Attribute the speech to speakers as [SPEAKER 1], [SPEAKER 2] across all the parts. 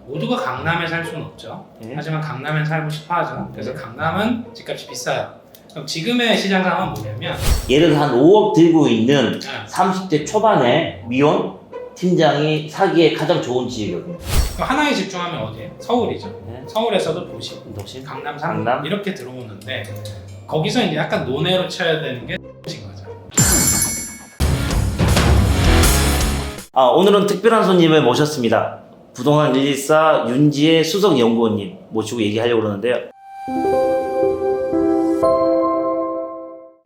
[SPEAKER 1] 모두가 강남에 살 수는 없죠. 하지만 강남에 살고 싶어 하죠. 그래서 강남은 집값이 비싸요. 그럼 지금의 시장 상황은 뭐냐면
[SPEAKER 2] 예를 들어 한 5억 들고 있는 30대 초반의 미혼 팀장이 사기에 가장 좋은 지역이거든요.
[SPEAKER 1] 하나에 집중하면 어디에? 서울이죠.
[SPEAKER 2] 네.
[SPEAKER 1] 서울에서도 도시, 강남, 상남 이렇게 들어오는데 거기서 이제 약간 논외로 쳐야 되는 게 X인 거죠.
[SPEAKER 2] 오늘은 특별한 손님을 모셨습니다. 부동산 일기사 윤지혜 수석 연구원님 모시고 얘기하려고 그러는데요.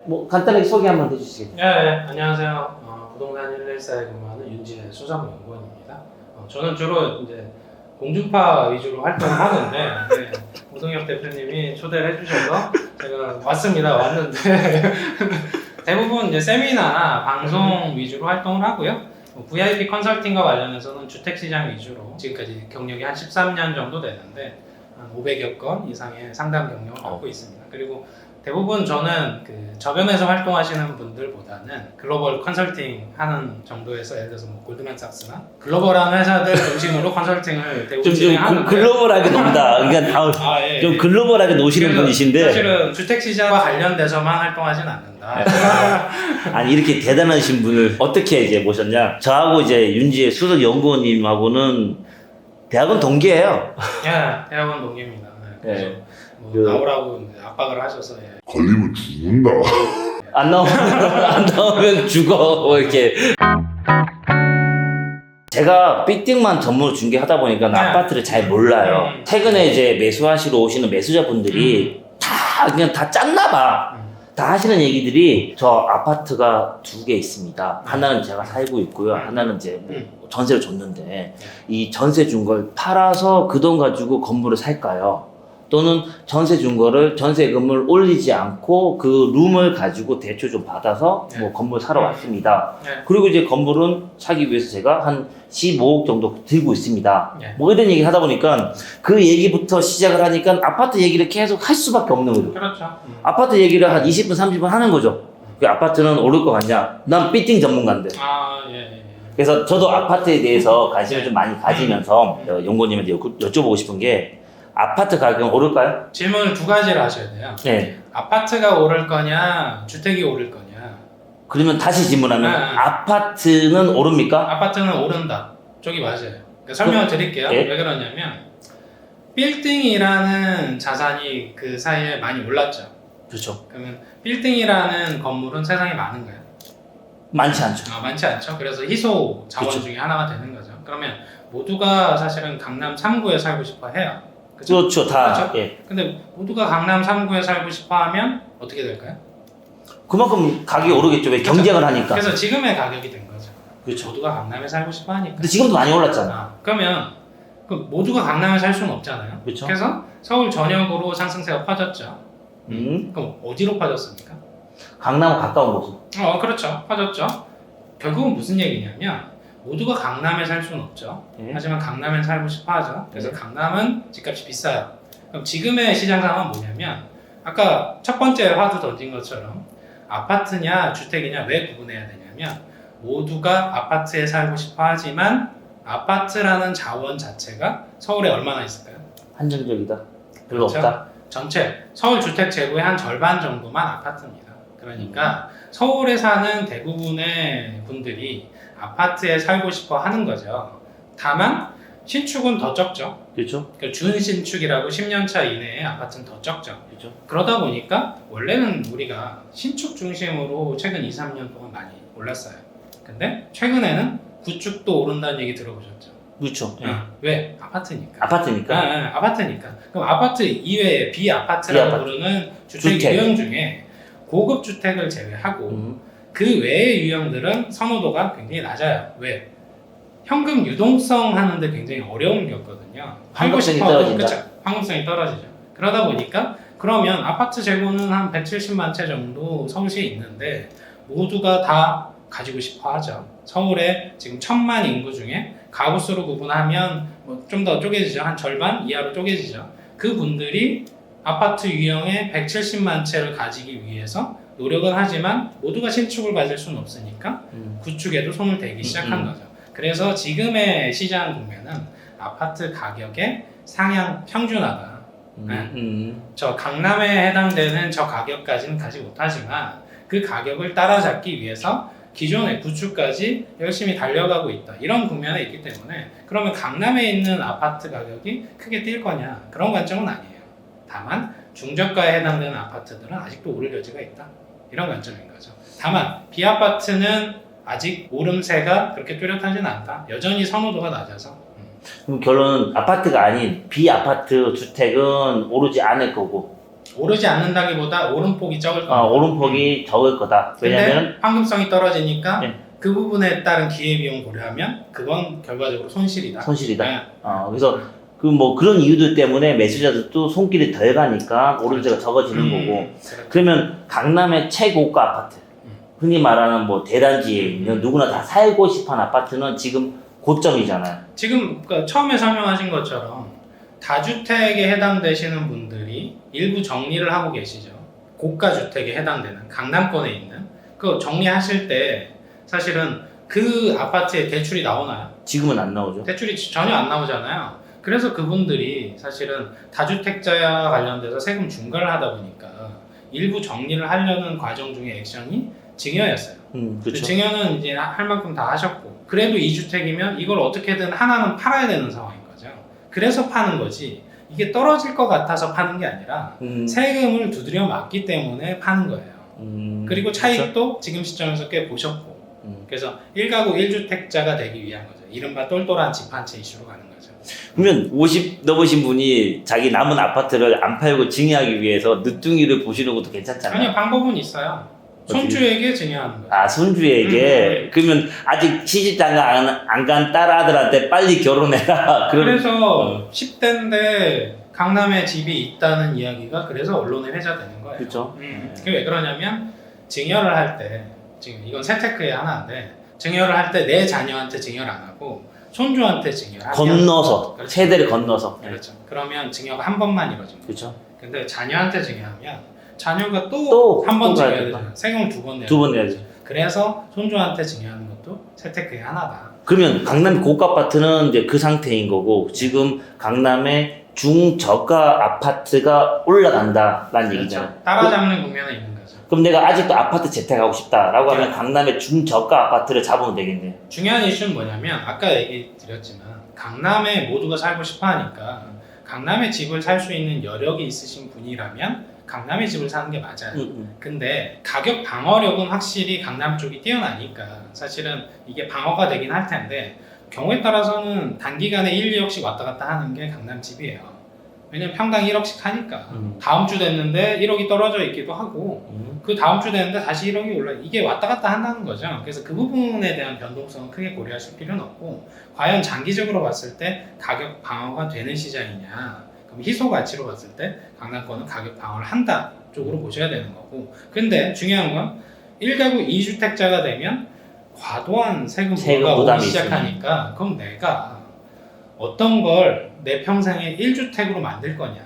[SPEAKER 2] 뭐 간단하게 소개 한번 해주시겠어요?
[SPEAKER 1] 네, 안녕하세요. 부동산 114에 근무하는 윤지혜 수석 연구원입니다. 저는 주로 이제 공중파 위주로 활동을 하는데 오동혁 대표님이 초대를 해주셔서 제가 왔는데 대부분 이제 세미나 방송 위주로 활동을 하고요. VIP 컨설팅과 관련해서는 주택시장 위주로 지금까지 경력이 한 13년 정도 되는데 한 500여 건 이상의 상담 경력을 갖고 있습니다. 그리고 대부분 저는 그 저변에서 활동하시는 분들보다는 글로벌 컨설팅 하는 정도에서 예를 들어서 뭐 골드만삭스나 글로벌한 회사들 중심으로 컨설팅을 대부분 진행하는데
[SPEAKER 2] 글로벌하게 논다. 그러니까 좀 글로벌하게 노시는 분이신데
[SPEAKER 1] 사실은 주택시장과 관련돼서만 활동하진 않는다.
[SPEAKER 2] 아니 이렇게 대단하신 분을 어떻게 이제 모셨냐? 저하고 이제 윤지혜 수석 연구원님하고는 대학원 동기예요.
[SPEAKER 1] 예, 대학원 동기입니다. 그래서 뭐 나오라고 압박을 하셔서
[SPEAKER 3] 걸리면 죽는다.
[SPEAKER 2] 안 나오면 죽어 뭐 이렇게. 제가 빌딩만 전문으로 중개하다 보니까 아파트를 잘 몰라요. 최근에 이제 매수하시러 오시는 매수자분들이 다 그냥 다 짰나 봐. 다 하시는 얘기들이 저 아파트가 2개 있습니다. 하나는 제가 살고 있고요. 하나는 이제 뭐 전세를 줬는데 이 전세 준 걸 팔아서 그 돈 가지고 건물을 살까요? 또는 전세 준 거를 전세금을 올리지 않고 그 룸을 가지고 대출 좀 받아서 뭐 건물 사러 왔습니다. 그리고 이제 건물은 사기 위해서 제가 한 15억 정도 들고 있습니다. 뭐 이런 얘기 하다 보니까 그 얘기부터 시작을 하니까 아파트 얘기를 계속 할 수밖에 없는 거죠.
[SPEAKER 1] 그렇죠.
[SPEAKER 2] 아파트 얘기를 한 20분, 30분 하는 거죠. 그 아파트는 오를 것 같냐? 난 빌딩 전문가인데. 그래서 저도 아파트에 대해서 관심을 좀 많이 가지면서 연구원님한테 여쭤보고 싶은 게 아파트 가격은 오를까요?
[SPEAKER 1] 질문을 2가지를 하셔야 돼요.
[SPEAKER 2] 네.
[SPEAKER 1] 아파트가 오를 거냐, 주택이 오를 거냐.
[SPEAKER 2] 그러면 다시 질문하면 아파트는 오릅니까?
[SPEAKER 1] 아파트는 오른다. 쪽이 맞아요. 그러니까 설명을 드릴게요. 왜 그러냐면 빌딩이라는 자산이 그 사이에 많이 올랐죠.
[SPEAKER 2] 그렇죠.
[SPEAKER 1] 그러면 빌딩이라는 건물은 세상에 많은가요?
[SPEAKER 2] 많지 않죠.
[SPEAKER 1] 많지 않죠. 그래서 희소 자원
[SPEAKER 2] 그쵸.
[SPEAKER 1] 중에 하나가 되는 거죠. 그러면 모두가 사실은 강남 3구에 살고 싶어 해요.
[SPEAKER 2] 그렇죠. 다.
[SPEAKER 1] 그렇죠?
[SPEAKER 2] 예.
[SPEAKER 1] 근데 모두가 강남 3구에 살고 싶어 하면 어떻게 될까요?
[SPEAKER 2] 그만큼 가격이 오르겠죠. 왜 경쟁을 하니까.
[SPEAKER 1] 그래서 지금의 가격이 된 거죠.
[SPEAKER 2] 그렇죠.
[SPEAKER 1] 모두가 강남에 살고 싶어 하니까.
[SPEAKER 2] 근데 지금도 많이 올랐잖아.
[SPEAKER 1] 그러면 그 모두가 강남에 살 수는 없잖아요.
[SPEAKER 2] 그렇죠.
[SPEAKER 1] 그래서 서울 전역으로 상승세가 퍼졌죠. 그럼 어디로 퍼졌습니까?
[SPEAKER 2] 강남과 가까운 곳으로.
[SPEAKER 1] 그렇죠. 퍼졌죠. 결국은 무슨 얘기냐면 모두가 강남에 살 수는 없죠. 하지만 강남에 살고 싶어 하죠. 그래서 강남은 집값이 비싸요. 그럼 지금의 시장 상황은 뭐냐면 아까 첫 번째 화두 던진 것처럼 아파트냐 주택이냐 왜 구분해야 되냐면 모두가 아파트에 살고 싶어 하지만 아파트라는 자원 자체가 서울에 얼마나 있을까요?
[SPEAKER 2] 한정적이다. 별로
[SPEAKER 1] 그렇죠?
[SPEAKER 2] 없다.
[SPEAKER 1] 전체 서울 주택 재고의 한 절반 정도만 아파트입니다. 그러니까 서울에 사는 대부분의 분들이 아파트에 살고 싶어 하는 거죠. 다만 신축은 더 적죠.
[SPEAKER 2] 그렇죠.
[SPEAKER 1] 준신축이라고 10년차 이내에 아파트는 더 적죠.
[SPEAKER 2] 그렇죠.
[SPEAKER 1] 그러다 보니까 원래는 우리가 신축 중심으로 최근 2, 3년 동안 많이 올랐어요. 근데 최근에는 구축도 오른다는 얘기 들어보셨죠?
[SPEAKER 2] 그렇죠.
[SPEAKER 1] 왜? 아파트니까.
[SPEAKER 2] 아파트니까.
[SPEAKER 1] 아파트니까. 그럼 아파트 이외에 비아파트라고 부르는 주택 유형 중에 고급 주택을 제외하고 그 외의 유형들은 선호도가 굉장히 낮아요. 왜? 현금 유동성 하는데 굉장히 어려움을 겪거든요.
[SPEAKER 2] 환급성이 떨어진다.
[SPEAKER 1] 그렇죠. 환급성이 떨어지죠. 그러다 보니까 그러면 아파트 재고는 한 170만 채 정도 서울시에 있는데 모두가 다 가지고 싶어 하죠. 서울에 지금 1000만 인구 중에 가구수로 구분하면 뭐 좀 더 쪼개지죠. 한 절반 이하로 쪼개지죠. 그분들이 아파트 유형의 170만 채를 가지기 위해서 노력은 하지만 모두가 신축을 가질 수는 없으니까 구축에도 손을 대기 시작한 거죠. 그래서 지금의 시장 보면은 아파트 가격의 상향 평준화다.
[SPEAKER 2] 음.
[SPEAKER 1] 저 강남에 해당되는 저 가격까지는 가지 못하지만 그 가격을 따라잡기 위해서 기존의 구축까지 열심히 달려가고 있다. 이런 국면에 있기 때문에 그러면 강남에 있는 아파트 가격이 크게 뛸 거냐? 그런 관점은 아니에요. 다만 중저가에 해당되는 아파트들은 아직도 오를 여지가 있다. 이런 관점인 거죠. 다만 B아파트는 아직 오름세가 그렇게 뚜렷하지는 않다. 여전히 선호도가 낮아서.
[SPEAKER 2] 그럼 결론은 아파트가 아닌 비아파트 주택은 오르지 않을 거고
[SPEAKER 1] 오르지 않는다기보다 오름폭이 적을 겁니다.
[SPEAKER 2] 오름폭이 적을 거다. 왜냐면
[SPEAKER 1] 근데 황금성이 떨어지니까
[SPEAKER 2] 네.
[SPEAKER 1] 그 부분에 따른 기회비용 고려하면 그건 결과적으로 손실이다.
[SPEAKER 2] 손실이다.
[SPEAKER 1] 네.
[SPEAKER 2] 그래서 그 뭐 그런 이유들 때문에 매수자들도 손길이 덜 가니까 오름세가 적어지는 거고.
[SPEAKER 1] 그렇죠.
[SPEAKER 2] 그러면 강남의 최고가 아파트, 흔히 말하는 뭐 대단지에 있는 누구나 다 살고 싶어하는 아파트는 지금 고점이잖아요.
[SPEAKER 1] 지금 그러니까 처음에 설명하신 것처럼 다주택에 해당되시는 분들이 일부 정리를 하고 계시죠. 고가 주택에 해당되는 강남권에 있는 그 정리하실 때 사실은 그 아파트에 대출이 나오나요?
[SPEAKER 2] 지금은 안 나오죠.
[SPEAKER 1] 대출이 전혀 안 나오잖아요. 그래서 그분들이 사실은 다주택자와 관련돼서 세금 중과를 하다 보니까 일부 정리를 하려는 과정 중에 액션이 증여였어요. 그
[SPEAKER 2] 그렇죠.
[SPEAKER 1] 증여는 이제 할 만큼 다 하셨고 그래도 2주택이면 이걸 어떻게든 하나는 팔아야 되는 상황인 거죠. 그래서 파는 거지 이게 떨어질 것 같아서 파는 게 아니라 세금을 두드려 맞기 때문에 파는 거예요. 그리고 차익도
[SPEAKER 2] 그렇죠?
[SPEAKER 1] 지금 시점에서 꽤 보셨고 그래서 1가구 1주택자가 되기 위한 거죠. 이른바 똘똘한 집 한 채 이슈로 가는 거죠.
[SPEAKER 2] 그러면 50 넘으신 분이 자기 남은 아파트를 안 팔고 증여하기 위해서 늦둥이를 보시는 것도 괜찮잖아요.
[SPEAKER 1] 아니요, 방법은 있어요. 손주에게 증여하는 거죠.
[SPEAKER 2] 아, 손주에게? 그러면 아직 시집장가 안 간 딸아들한테 빨리 결혼해라.
[SPEAKER 1] 그래서 10대인데 강남에 집이 있다는 이야기가 그래서 언론에 회자되는 거예요.
[SPEAKER 2] 그렇죠.
[SPEAKER 1] 그게 왜 그러냐면 증여를 할 때 지금 이건 세테크의 하나인데 증여를 할 때 내 자녀한테 증여를 안 하고 손주한테 증여를 하면
[SPEAKER 2] 건너서,
[SPEAKER 1] 그렇죠.
[SPEAKER 2] 세대를 건너서.
[SPEAKER 1] 그렇죠. 그러면 증여가 한 번만 이루어집니다.
[SPEAKER 2] 그렇죠.
[SPEAKER 1] 근데 자녀한테 증여하면 자녀가
[SPEAKER 2] 또
[SPEAKER 1] 또 한 번
[SPEAKER 2] 또
[SPEAKER 1] 증여해야
[SPEAKER 2] 가야
[SPEAKER 1] 되잖아요. 세금을 2번 내야
[SPEAKER 2] 두 번 내야지.
[SPEAKER 1] 그래서 손주한테 증여하는 것도 세테크의 하나다.
[SPEAKER 2] 그러면 강남 고가 아파트는 이제 그 상태인 거고, 지금 강남의 중저가 아파트가 올라간다라는 얘기잖아요.
[SPEAKER 1] 따라잡는 국면에 있는 거죠.
[SPEAKER 2] 그럼 내가 아직도 아파트 재택하고 싶다라고 하면
[SPEAKER 1] 네.
[SPEAKER 2] 강남의 중저가 아파트를 잡으면 되겠네요.
[SPEAKER 1] 중요한 이슈는 뭐냐면 아까 얘기 드렸지만 강남에 모두가 살고 싶어 하니까 강남에 집을 살 수 있는 여력이 있으신 분이라면 강남에 집을 사는 게 맞아요. 근데 가격 방어력은 확실히 강남 쪽이 뛰어나니까 사실은 이게 방어가 되긴 할 텐데 경우에 따라서는 단기간에 1, 2억씩 왔다 갔다 하는 게 강남 집이에요. 왜냐면 평당 1억씩 하니까 다음 주 됐는데 1억이 떨어져 있기도 하고 그 다음 주 됐는데 다시 1억이 올라 이게 왔다 갔다 한다는 거죠. 그래서 그 부분에 대한 변동성은 크게 고려하실 필요는 없고 과연 장기적으로 봤을 때 가격 방어가 되는 시장이냐 그럼 희소 가치로 봤을 때 강남권은 가격 방어를 한다 쪽으로 보셔야 되는 거고 근데 중요한 건 1가구 2주택자가 되면 과도한 세금 부과가 오기
[SPEAKER 2] 부담이
[SPEAKER 1] 시작하니까 그럼 내가 어떤 걸 내 평생에 1주택으로 만들 거냐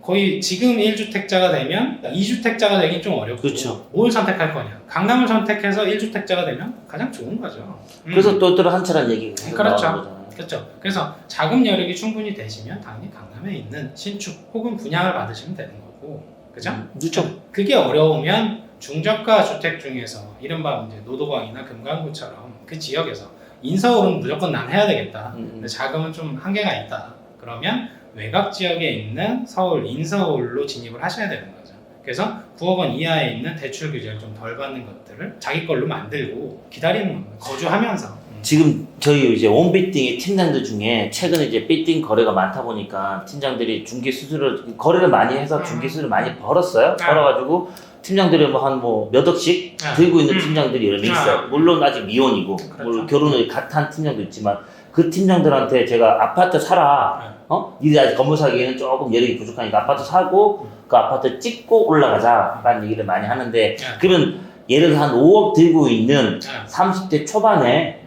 [SPEAKER 1] 거의 지금 1주택자가 되면 2주택자가 되긴 좀 어렵고
[SPEAKER 2] 그렇죠.
[SPEAKER 1] 뭘 선택할 거냐 강남을 선택해서 1주택자가 되면 가장 좋은 거죠.
[SPEAKER 2] 그래서 똘똘 한차란 얘기가 계속
[SPEAKER 1] 그렇죠.
[SPEAKER 2] 나오는 거잖아요.
[SPEAKER 1] 그렇죠. 그래서 자금 여력이 충분히 되시면 당연히 강남에 있는 신축 혹은 분양을 받으시면 되는 거고 그죠?
[SPEAKER 2] 그렇죠.
[SPEAKER 1] 그게 어려우면 중저가 주택 중에서 이른바 이제 노도광이나 금강구처럼 그 지역에서 인서울은 무조건 난 해야 되겠다. 근데 자금은 좀 한계가 있다. 그러면 외곽 지역에 있는 서울, 인서울로 진입을 하셔야 되는 거죠. 그래서 9억 원 이하에 있는 대출 규제를 좀 덜 받는 것들을 자기 걸로 만들고 기다리는 겁니다. 거주하면서.
[SPEAKER 2] 지금 저희 이제 원비팅의 팀장들 중에 최근에 이제 비팅 거래가 많다 보니까 팀장들이 중개 수수료를 거래를 많이 해서 중개 수수료를 많이 벌었어요. 벌어가지고 팀장들이 뭐 한 뭐 몇 억씩 들고 있는 팀장들이 여러 명 있어요. 물론 아직 미혼이고 물론 결혼을 갓 한 팀장도 있지만 그 팀장들한테 제가 아파트 사라. 니들 아직 건물 사기에는 조금 여력이 부족하니까 아파트 사고 그 아파트 찍고 올라가자라는 얘기를 많이 하는데 그러면 예를 들어 한 5억 들고 있는 30대 초반에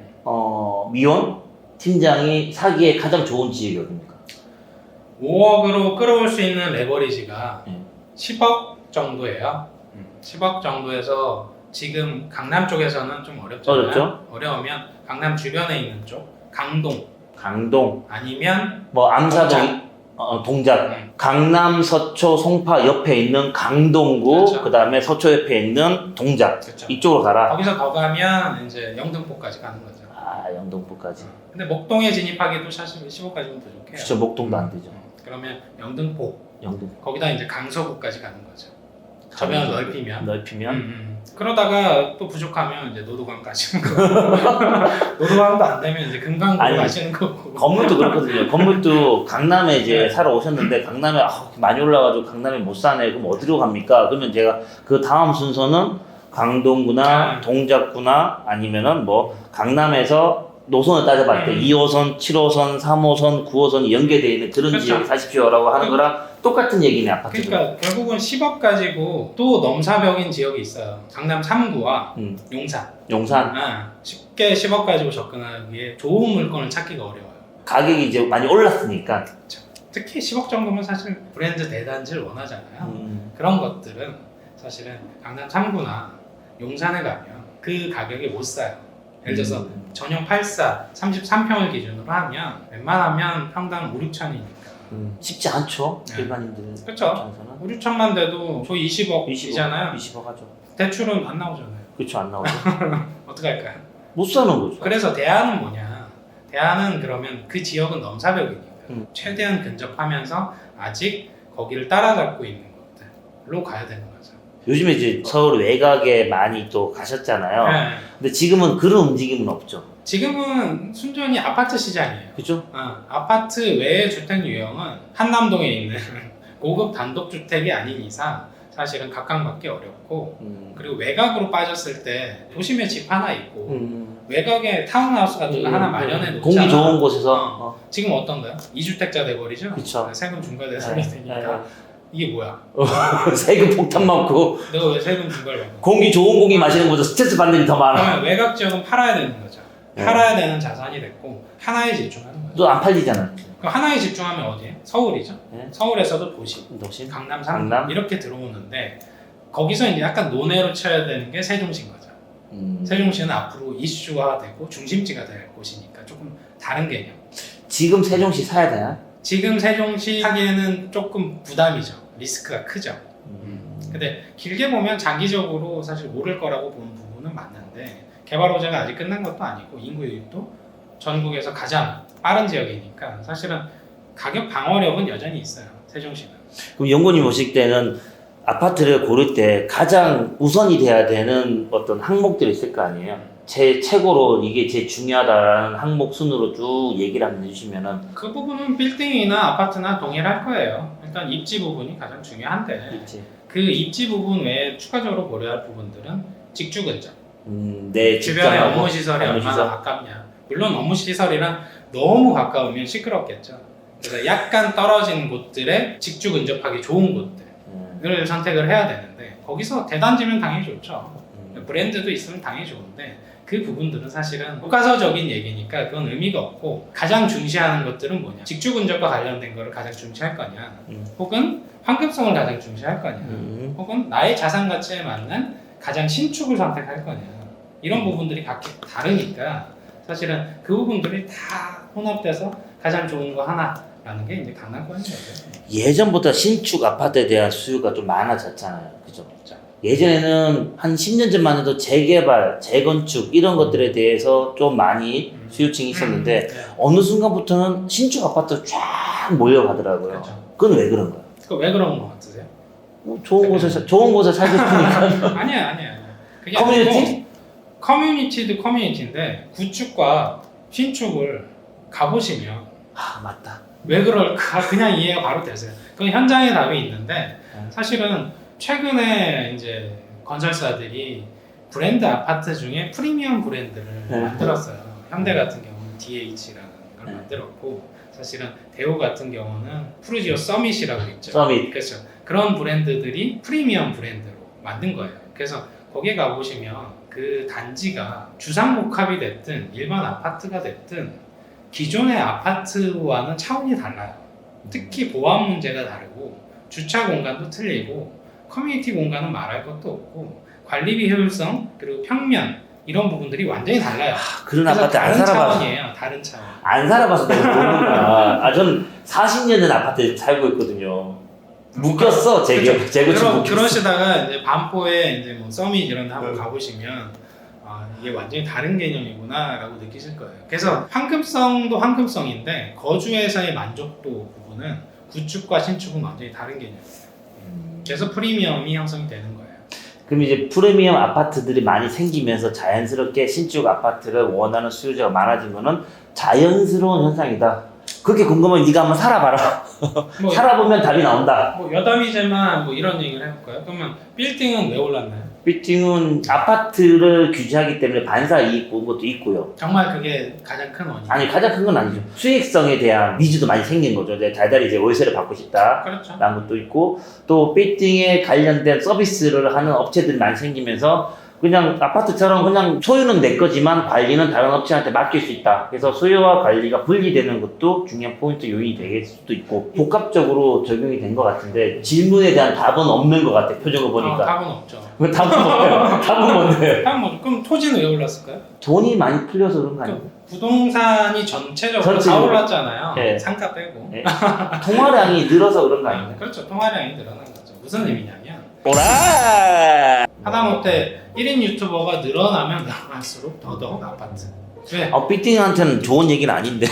[SPEAKER 2] 미혼 팀장이 사기에 가장 좋은 지역이 어딥니까?
[SPEAKER 1] 5억으로 끌어올 수 있는 레버리지가 10억 정도예요. 10억 정도에서 지금 강남 쪽에서는 좀 어렵잖아요.
[SPEAKER 2] 어렵죠?
[SPEAKER 1] 어려우면 강남 주변에 있는 쪽, 강동
[SPEAKER 2] 강동,
[SPEAKER 1] 아니면
[SPEAKER 2] 뭐 암사동, 동작, 강남, 서초, 송파 옆에 있는 강동구,
[SPEAKER 1] 그렇죠.
[SPEAKER 2] 그다음에 서초 옆에 있는 동작
[SPEAKER 1] 그렇죠.
[SPEAKER 2] 이쪽으로 가라.
[SPEAKER 1] 거기서 더 가면 이제 영등포까지 가는 거죠.
[SPEAKER 2] 아, 영등포까지.
[SPEAKER 1] 근데 목동에 진입하기도 사실 15까지는 부족해요.
[SPEAKER 2] 그쵸, 목동도 안 되죠.
[SPEAKER 1] 그러면 영등포
[SPEAKER 2] 영등포.
[SPEAKER 1] 거기다 이제 강서구까지 가는 거죠. 저변을 넓히면.
[SPEAKER 2] 넓히면.
[SPEAKER 1] 그러다가 또 부족하면 이제 노도강 가시는 거. 노도강도 안 되면 이제 금강구로
[SPEAKER 2] 아니,
[SPEAKER 1] 가시는 거고.
[SPEAKER 2] 건물도 그렇거든요. 건물도 강남에 이제
[SPEAKER 1] 네.
[SPEAKER 2] 살아 오셨는데 강남에 많이 올라가지고 강남에 못 사네. 그럼 어디로 갑니까? 그러면 제가 그 다음 순서는 강동구나 동작구나 아니면은 뭐 강남에서 노선을 따져봤을 때 2호선, 7호선, 3호선, 9호선이 연계되어 있는 그런
[SPEAKER 1] 그렇죠.
[SPEAKER 2] 지역에 사십시오라고 하는 거랑 똑같은 얘기네, 아파트.
[SPEAKER 1] 그러니까 결국은 10억 가지고 또 넘사벽인 지역이 있어요. 강남 3구와 용산.
[SPEAKER 2] 용산.
[SPEAKER 1] 쉽게 10억 가지고 접근하기에 좋은 물건을 찾기가 어려워요.
[SPEAKER 2] 가격이 이제 많이 올랐으니까.
[SPEAKER 1] 특히 10억 정도면 사실 브랜드 대단지를 원하잖아요. 그런 것들은 사실은 강남 3구나 용산에 가면 그 가격에 못 사요. 예를 들어서 전용 84, 33평을 기준으로 하면 웬만하면 평당 5, 6천이니까.
[SPEAKER 2] 쉽지 않죠.
[SPEAKER 1] 네.
[SPEAKER 2] 일반인들.
[SPEAKER 1] 그렇죠. 5, 6천만 돼도 저 20억이잖아요.
[SPEAKER 2] 20억 하죠.
[SPEAKER 1] 대출은 안 나오잖아요.
[SPEAKER 2] 그렇죠, 안 나오죠.
[SPEAKER 1] 어떻게 할까요?
[SPEAKER 2] 못 사는 거죠.
[SPEAKER 1] 그래서 대안은 뭐냐? 대안은 그러면 그 지역은 넘사벽이니까 최대한 근접하면서 아직 거기를 따라잡고 있는 것들로 가야 되는 거죠.
[SPEAKER 2] 요즘에 이제 서울 외곽에 많이 또 가셨잖아요.
[SPEAKER 1] 네.
[SPEAKER 2] 근데 지금은 그런 움직임은 없죠.
[SPEAKER 1] 지금은 순전히 아파트 시장이에요.
[SPEAKER 2] 그죠?
[SPEAKER 1] 아파트 외의 주택 유형은 한남동에 있는 고급 단독주택이 아닌 이상 사실은 각광받기 어렵고 그리고 외곽으로 빠졌을 때 도심에 집 하나 있고 외곽에 타운하우스 같은 거 하나 마련해 놓잖아.
[SPEAKER 2] 공기 좋은 곳에서.
[SPEAKER 1] 지금 어떤가요? 2주택자 돼버리죠?
[SPEAKER 2] 그쵸.
[SPEAKER 1] 세금 중과대상이 되니까 이게 뭐야?
[SPEAKER 2] 세금 폭탄 맞고
[SPEAKER 1] 내가 왜 세금 중과를 받고
[SPEAKER 2] 공기 좋은 공기 마시는 것보다 스트레스 받는 일이 더 많아.
[SPEAKER 1] 그러면 외곽 지역은 팔아야 되는 거죠. 팔아야 되는 자산이 됐고 하나에 집중하는 거죠.
[SPEAKER 2] 또 안 팔리잖아.
[SPEAKER 1] 그럼 하나에 집중하면 어디에? 서울이죠.
[SPEAKER 2] 네.
[SPEAKER 1] 서울에서도 도시,
[SPEAKER 2] 도심?
[SPEAKER 1] 강남, 상남 이렇게 들어오는데 거기서 이제 약간 논외로 쳐야 되는 게 세종시인 거죠. 세종시는 앞으로 이슈화되고 중심지가 될 곳이니까 조금 다른 개념.
[SPEAKER 2] 지금 세종시 사야 되나?
[SPEAKER 1] 지금 세종시 하기에는 조금 부담이죠. 리스크가 크죠. 근데 길게 보면 장기적으로 사실 오를 거라고 보는 부분은 맞는데 개발 호재가 아직 끝난 것도 아니고 인구 유입도 전국에서 가장 빠른 지역이니까 사실은 가격 방어력은 여전히 있어요. 세종시는.
[SPEAKER 2] 그럼 연구님 보실 때는 아파트를 고를 때 가장 우선이 돼야 되는 어떤 항목들이 있을 거 아니에요? 제 최고로 이게 제일 중요하다라는 항목 순으로 쭉 얘기를 한번 해주시면은.
[SPEAKER 1] 그 부분은 빌딩이나 아파트나 동일할 거예요. 일단 입지 부분이 가장 중요한데
[SPEAKER 2] 있지.
[SPEAKER 1] 그 입지 부분 외에 추가적으로 고려할 부분들은 직주 근접.
[SPEAKER 2] 내
[SPEAKER 1] 주변에
[SPEAKER 2] 직장하고
[SPEAKER 1] 업무 시설이
[SPEAKER 2] 업무
[SPEAKER 1] 얼마나
[SPEAKER 2] 시설.
[SPEAKER 1] 가깝냐. 물론 업무 시설이랑 너무 가까우면 시끄럽겠죠. 그래서 약간 떨어진 곳들에 직주 근접하기 좋은 곳들을 선택을 해야 되는데 거기서 대단지면 당연히 좋죠. 브랜드도 있으면 당연히 좋은데 그 부분들은 사실은 교과서적인 얘기니까 그건 의미가 없고 가장 중시하는 것들은 뭐냐. 직주 근접과 관련된 거를 가장 중시할 거냐 혹은 환급성을 가장 중시할 거냐 혹은 나의 자산 가치에 맞는 가장 신축을 선택할 거냐 이런 부분들이 각기 다르니까 사실은 그 부분들이 다 혼합돼서 가장 좋은 거 하나라는 게 이제 강남권인 거죠.
[SPEAKER 2] 예전보다 신축 아파트에 대한 수요가 좀 많아졌잖아요. 그죠? 예전에는 한 10년 전만 해도 재개발, 재건축 이런 것들에 대해서 좀 많이 수요층이 있었는데 어느 순간부터는 신축 아파트로 쫙 몰려가더라고요.
[SPEAKER 1] 그렇죠.
[SPEAKER 2] 그건 왜 그런 거예요?
[SPEAKER 1] 그거 왜 그런 거 같으세요?
[SPEAKER 2] 뭐 좋은 곳에 살고 싶으니까.
[SPEAKER 1] 아니야. 그게
[SPEAKER 2] 커뮤니티?
[SPEAKER 1] 아니고 커뮤니티도 커뮤니티인데 구축과 신축을 가보시면
[SPEAKER 2] 맞다.
[SPEAKER 1] 왜 그럴까 그냥 이해가 바로 되세요. 그건 현장에 답이 있는데 사실은 최근에 이제 건설사들이 브랜드 아파트 중에 프리미엄 브랜드를 만들었어요. 현대 같은 경우는 DH라는 걸 만들었고 사실은 대우 같은 경우는 푸르지오 서밋이라고 있죠.
[SPEAKER 2] 서밋.
[SPEAKER 1] 그렇죠. 그런 브랜드들이 프리미엄 브랜드로 만든 거예요. 그래서 거기에 가보시면 그 단지가 주상복합이 됐든 일반 아파트가 됐든 기존의 아파트와는 차원이 달라요. 특히 보안 문제가 다르고 주차 공간도 틀리고 커뮤니티 공간은 말할 것도 없고 관리비 효율성 그리고 평면 이런 부분들이 완전히 달라요.
[SPEAKER 2] 그런
[SPEAKER 1] 그래서
[SPEAKER 2] 아파트 안
[SPEAKER 1] 다른
[SPEAKER 2] 살아봐서
[SPEAKER 1] 차원이에요. 다른 차원.
[SPEAKER 2] 안 살아봐서 내가 모르는구나. 전 40년 된 아파트에 살고 있거든요. 묶였어 재고치 묶였어.
[SPEAKER 1] 그러시다가 이제 반포에 이제 뭐 서밋 이런 데 한번 가보시면 아 이게 완전히 다른 개념이구나라고 느끼실 거예요. 그래서 황금성도 황금성인데 거주에서의 만족도 부분은 구축과 신축은 완전히 다른 개념이에요. 그래서 프리미엄이 형성이 되는 거예요.
[SPEAKER 2] 그럼 이제 프리미엄 아파트들이 많이 생기면서 자연스럽게 신축 아파트를 원하는 수요자가 많아진 거는 자연스러운 현상이다. 그렇게 궁금하면 네가 한번 살아봐라.
[SPEAKER 1] 뭐,
[SPEAKER 2] 살아보면 답이 나온다.
[SPEAKER 1] 뭐 여담이지만 뭐 이런 얘기를 해볼까요? 그러면 빌딩은 왜 올랐나요?
[SPEAKER 2] 빌딩은 아파트를 규제하기 때문에 반사 이익 본 것도 있고요.
[SPEAKER 1] 정말 그게 가장 큰 원인.
[SPEAKER 2] 아니 가장 큰 건 아니죠. 수익성에 대한 니즈도 많이 생긴 거죠. 이제 달달이 이제 월세를 받고 싶다.
[SPEAKER 1] 그렇죠.
[SPEAKER 2] 라는 것도 있고 또 빌딩에 관련된 서비스를 하는 업체들이 많이 생기면서 그냥 아파트처럼 그냥 소유는 내 거지만 관리는 다른 업체한테 맡길 수 있다. 그래서 소유와 관리가 분리되는 것도 중요한 포인트 요인이 될 수도 있고 복합적으로 적용이 된 것 같은데 질문에 대한 답은 없는 것 같아. 표정을 보니까.
[SPEAKER 1] 답은 없죠.
[SPEAKER 2] 그 답은 뭐예요? 답은 뭔데?
[SPEAKER 1] 답은 뭐죠? 그럼 토지는 왜 올랐을까요?
[SPEAKER 2] 돈이 많이 풀려서 그런 거 아니에요?
[SPEAKER 1] 부동산이 전체적으로 다
[SPEAKER 2] 전체적으로.
[SPEAKER 1] 올랐잖아요.
[SPEAKER 2] 네.
[SPEAKER 1] 상가 빼고.
[SPEAKER 2] 네. 통화량이 늘어서 그런 거 아닌가요?
[SPEAKER 1] 그렇죠. 통화량이 늘어난 거죠. 무슨 의미냐면
[SPEAKER 2] 오라!
[SPEAKER 1] 하다못해 1인 유튜버가 늘어나면 늘어날수록 더더욱 아파트. 왜?
[SPEAKER 2] 빌딩한테는 좋은 얘기는 아닌데